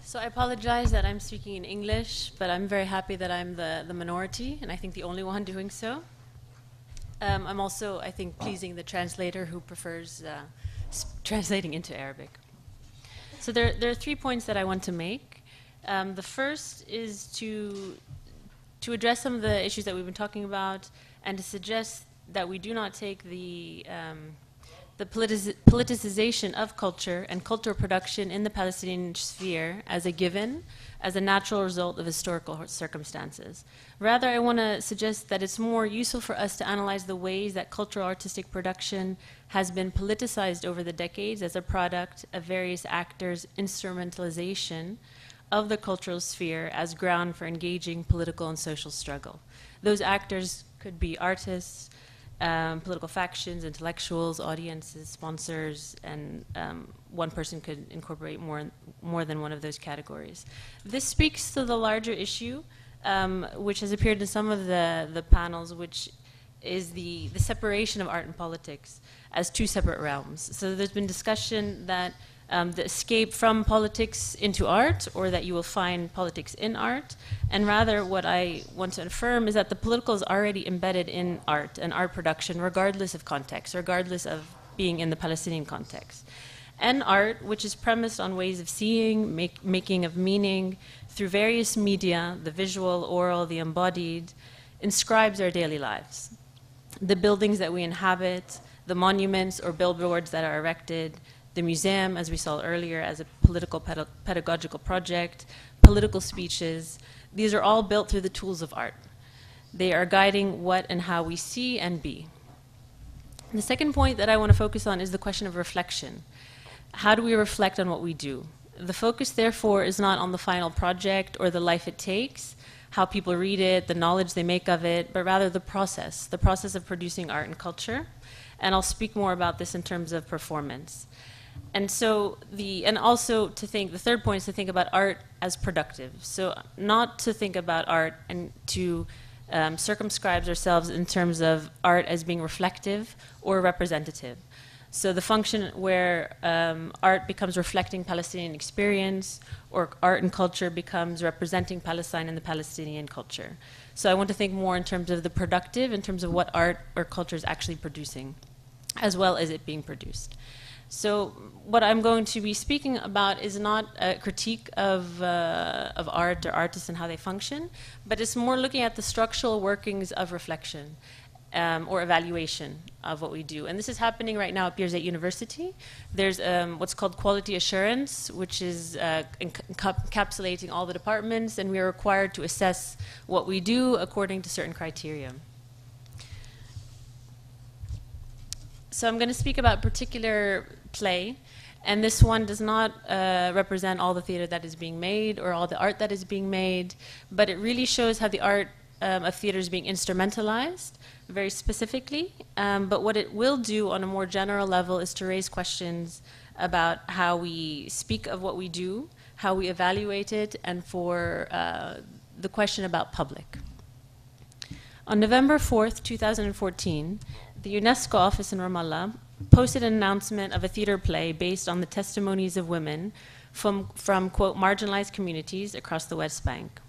So I apologize that I'm speaking in English, but I'm very happy that I'm the minority, and I think the only one doing so. I'm also, I think, pleasing the translator who prefers translating into Arabic. So there are 3 points that I want to make. The first is to address some of the issues that we've been talking about and to suggest that we do not take the politicization of culture and cultural production in the Palestinian sphere as a given, as a natural result of historical circumstances. Rather, I want to suggest that it's more useful for us to analyze the ways that cultural artistic production has been politicized over the decades as a product of various actors' instrumentalization of the cultural sphere as ground for engaging political and social struggle. Those actors could be artists, political factions, intellectuals, audiences, sponsors, and one person could incorporate more than one of those categories. This speaks to the larger issue, which has appeared in some of the panels, which is the separation of art and politics as two separate realms. So there's been discussion that the escape from politics into art, or that you will find politics in art. And rather, what I want to affirm is that the political is already embedded in art and art production, regardless of context, regardless of being in the Palestinian context. And art, which is premised on ways of seeing, making of meaning, through various media, the visual, oral, the embodied, inscribes our daily lives. The buildings that we inhabit, the monuments or billboards that are erected, the museum, as we saw earlier, as a political pedagogical project, political speeches, these are all built through the tools of art. They are guiding what and how we see and be. The second point that I want to focus on is the question of reflection. How do we reflect on what we do? The focus, therefore, is not on the final project or the life it takes, how people read it, the knowledge they make of it, but rather the process of producing art and culture. And I'll speak more about this in terms of performance. And so also to think, the third point is to think about art as productive. So not to think about art and to circumscribe ourselves in terms of art as being reflective or representative. So the function where art becomes reflecting Palestinian experience, or art and culture becomes representing Palestine and the Palestinian culture. So I want to think more in terms of the productive, in terms of what art or culture is actually producing, as well as it being produced. So what I'm going to be speaking about is not a critique of art or artists and how they function, but it's more looking at the structural workings of reflection or evaluation of what we do. And this is happening right now at Piaget University. There's what's called quality assurance, which is encapsulating all the departments, and we are required to assess what we do according to certain criteria. So I'm going to speak about a particular play, and this one does not represent all the theater that is being made or all the art that is being made, but it really shows how the art of theater is being instrumentalized very specifically. But what it will do on a more general level is to raise questions about how we speak of what we do, how we evaluate it, and for the question about public. On November 4th, 2014, the UNESCO office in Ramallah posted an announcement of a theater play based on the testimonies of women from quote, marginalized communities across the West Bank.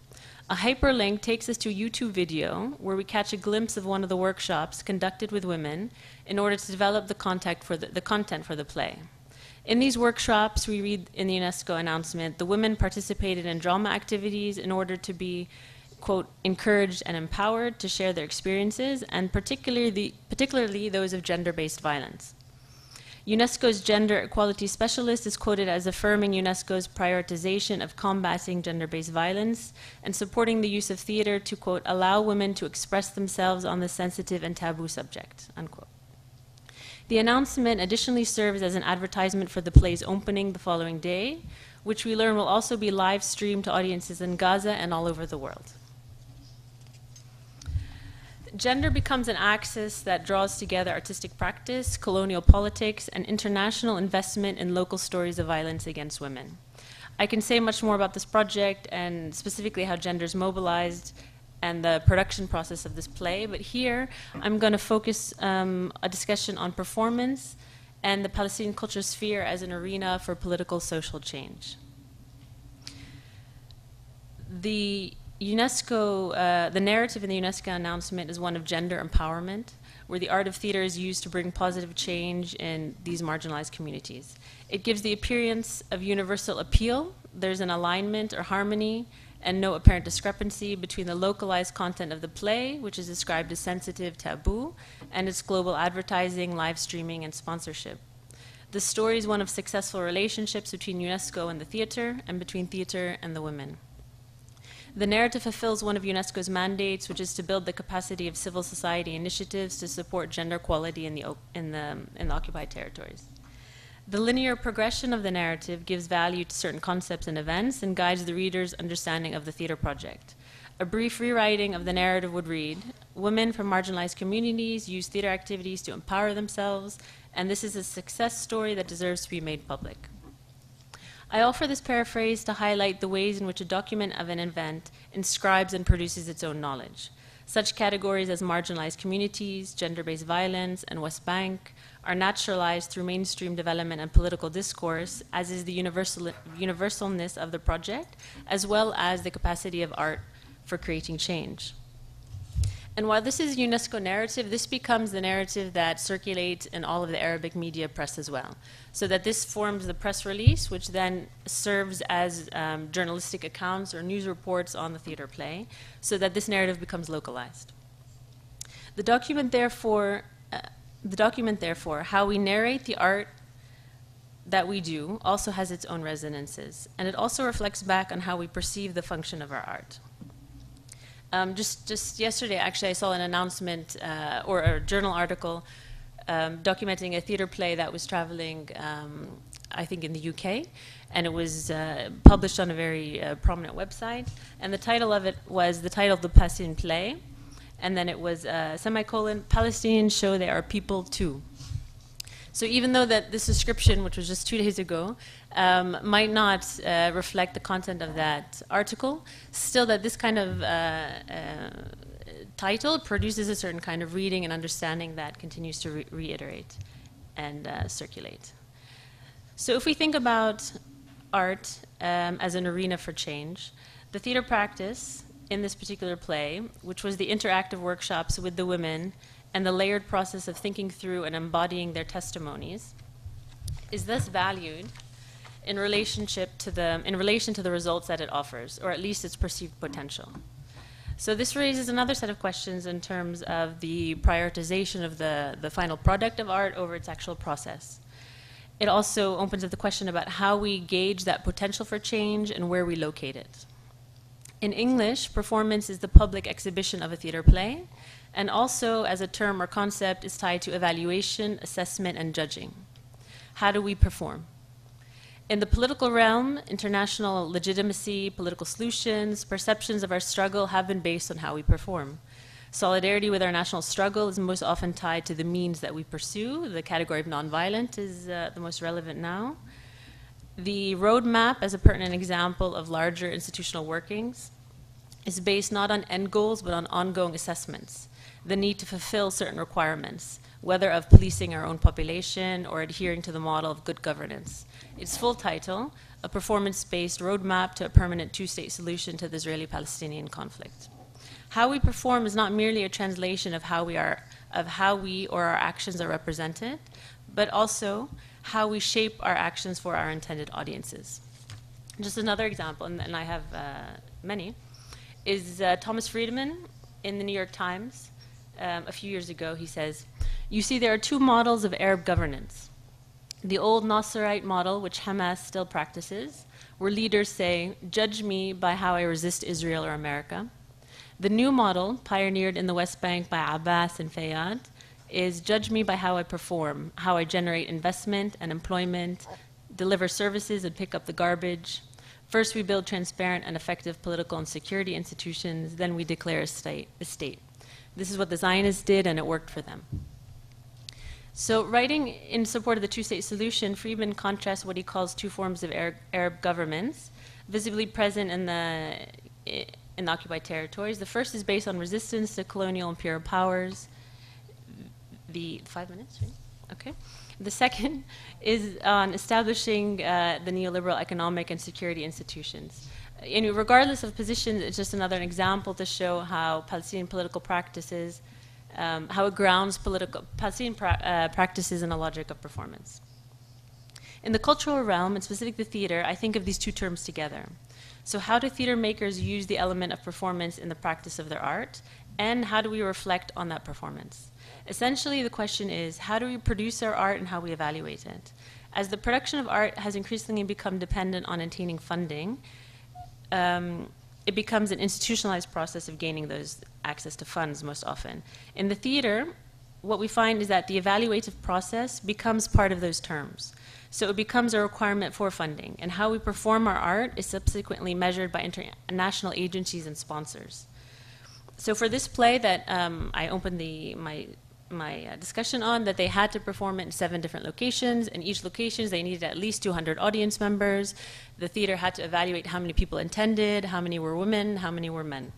A hyperlink takes us to a YouTube video where we catch a glimpse of one of the workshops conducted with women in order to develop the content for the play. In these workshops, we read in the UNESCO announcement, the women participated in drama activities in order to be quote, encouraged and empowered to share their experiences, and particularly those of gender-based violence. UNESCO's gender equality specialist is quoted as affirming UNESCO's prioritization of combating gender-based violence and supporting the use of theater to, quote, allow women to express themselves on this sensitive and taboo subject, unquote. The announcement additionally serves as an advertisement for the play's opening the following day, which we learn will also be live streamed to audiences in Gaza and all over the world. Gender becomes an axis that draws together artistic practice, colonial politics, and international investment in local stories of violence against women. I can say much more about this project and specifically how gender is mobilized and the production process of this play, but here I'm going to focus a discussion on performance and the Palestinian culture sphere as an arena for political social change. The the narrative in the UNESCO announcement is one of gender empowerment, where the art of theater is used to bring positive change in these marginalized communities. It gives the appearance of universal appeal. There's an alignment or harmony and no apparent discrepancy between the localized content of the play, which is described as sensitive, taboo, and its global advertising, live streaming, and sponsorship. The story is one of successful relationships between UNESCO and the theater, and between theater and the women. The narrative fulfills one of UNESCO's mandates, which is to build the capacity of civil society initiatives to support gender equality in the occupied territories. The linear progression of the narrative gives value to certain concepts and events and guides the reader's understanding of the theater project. A brief rewriting of the narrative would read, women from marginalized communities use theater activities to empower themselves, and this is a success story that deserves to be made public. I offer this paraphrase to highlight the ways in which a document of an event inscribes and produces its own knowledge. Such categories as marginalized communities, gender-based violence, and West Bank are naturalized through mainstream development and political discourse, as is the universalness of the project, as well as the capacity of art for creating change. And while this is a UNESCO narrative, this becomes the narrative that circulates in all of the Arabic media press as well. So that this forms the press release, which then serves as journalistic accounts or news reports on the theater play, so that this narrative becomes localized. The document, therefore, how we narrate the art that we do also has its own resonances, and it also reflects back on how we perceive the function of our art. Just yesterday, actually, I saw an announcement or a journal article documenting a theater play that was traveling, I think, in the UK, and it was published on a very prominent website. And the title of it was the title of the Palestinian play, and then it was semicolon, Palestinians show they are people too. So even though that this description, which was just 2 days ago, might not reflect the content of that article, still that this kind of title produces a certain kind of reading and understanding that continues to reiterate and circulate. So if we think about art as an arena for change, the theater practice in this particular play, which was the interactive workshops with the women and the layered process of thinking through and embodying their testimonies, is thus valued in relation to the results that it offers, or at least its perceived potential. So this raises another set of questions in terms of the prioritization of the final product of art over its actual process. It also opens up the question about how we gauge that potential for change and where we locate it. In English, performance is the public exhibition of a theater play, and also as a term or concept is tied to evaluation, assessment, and judging. How do we perform? In the political realm, international legitimacy, political solutions, perceptions of our struggle have been based on how we perform. Solidarity with our national struggle is most often tied to the means that we pursue. The category of nonviolent is the most relevant now. The roadmap, as a pertinent example of larger institutional workings, is based not on end goals but on ongoing assessments, the need to fulfill certain requirements, whether of policing our own population or adhering to the model of good governance. Its full title, A Performance-Based Roadmap to a Permanent Two-State Solution to the Israeli-Palestinian Conflict. How we perform is not merely a translation of how we or our actions are represented, but also how we shape our actions for our intended audiences. Just another example, and I have many, is Thomas Friedman in the New York Times. A few years ago, he says, "You see, there are two models of Arab governance. The old Nasserite model, which Hamas still practices, where leaders say, 'Judge me by how I resist Israel or America.' The new model, pioneered in the West Bank by Abbas and Fayyad, is 'Judge me by how I perform, how I generate investment and employment, deliver services and pick up the garbage. First, we build transparent and effective political and security institutions, then we declare a state. This is what the Zionists did, and it worked for them." So writing in support of the two-state solution, Friedman contrasts what he calls two forms of Arab governments, visibly present in the occupied territories. The first is based on resistance to colonial imperial powers. The 5 minutes, right? Okay. The second is on establishing the neoliberal economic and security institutions. Regardless of position, it's just another example to show how Palestinian political practices, how it grounds Palestinian practices in a logic of performance. In the cultural realm, and specifically the theater, I think of these two terms together. So how do theater makers use the element of performance in the practice of their art, and how do we reflect on that performance? Essentially, the question is, how do we produce our art and how we evaluate it? As the production of art has increasingly become dependent on attaining funding, it becomes an institutionalized process of gaining those access to funds most often. In the theater, what we find is that the evaluative process becomes part of those terms. So it becomes a requirement for funding, and how we perform our art is subsequently measured by international agencies and sponsors. So for this play that I opened my discussion on, that they had to perform it in 7 different locations. In each location, they needed at least 200 audience members. The theater had to evaluate how many people attended, how many were women, how many were men.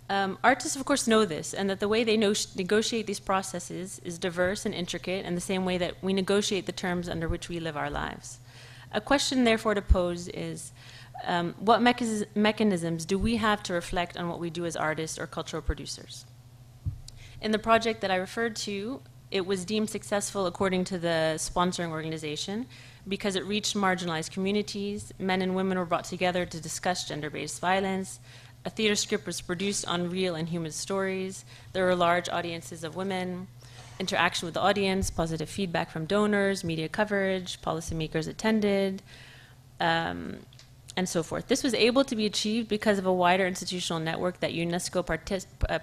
Artists, of course, know this, and that the way they negotiate these processes is diverse and intricate in the same way that we negotiate the terms under which we live our lives. A question, therefore, to pose is, what mechanisms do we have to reflect on what we do as artists or cultural producers? In the project that I referred to, it was deemed successful according to the sponsoring organization because it reached marginalized communities, men and women were brought together to discuss gender-based violence, a theater script was produced on real and human stories, there were large audiences of women, interaction with the audience, positive feedback from donors, media coverage, policymakers attended, and so forth. This was able to be achieved because of a wider institutional network that UNESCO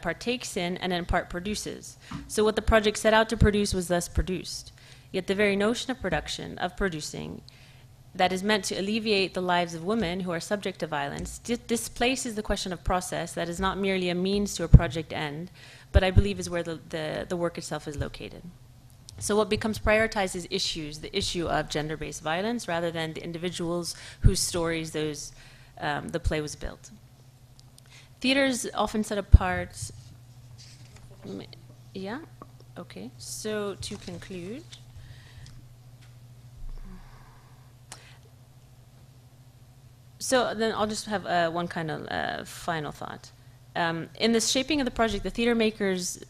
partakes in and in part produces. So what the project set out to produce was thus produced. Yet the very notion of production, of producing, that is meant to alleviate the lives of women who are subject to violence, displaces the question of process that is not merely a means to a project end, but I believe is where the work itself is located. So what becomes prioritized is issues, the issue of gender-based violence, rather than the individuals whose stories the play was built. Theater is often set apart. Yeah? Okay. So to conclude, so then I'll just have one kind of final thought. In the shaping of the project, the theater makers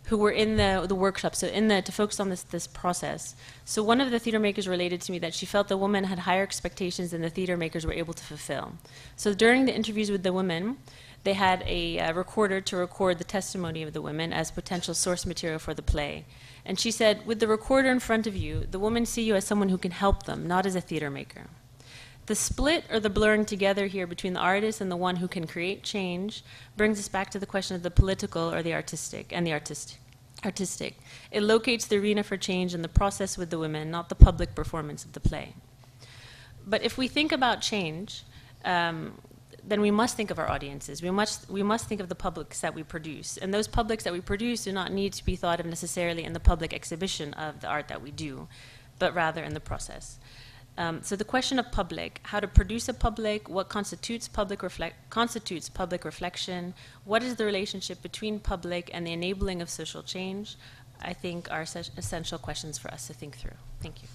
who were in the workshop, so to focus on this process. So one of the theater makers related to me that she felt the women had higher expectations than the theater makers were able to fulfill. So during the interviews with the women, they had a recorder to record the testimony of the women as potential source material for the play. And she said, with the recorder in front of you, the women see you as someone who can help them, not as a theater maker. The split or the blurring together here between the artist and the one who can create change brings us back to the question of the political or the artistic, and the artistic. It locates the arena for change in the process with the women, not the public performance of the play. But if we think about change, then we must think of our audiences. We must think of the publics that we produce. And those publics that we produce do not need to be thought of necessarily in the public exhibition of the art that we do, but rather in the process. So the question of public, how to produce a public, what constitutes public reflection, what is the relationship between public and the enabling of social change, I think are essential questions for us to think through. Thank you.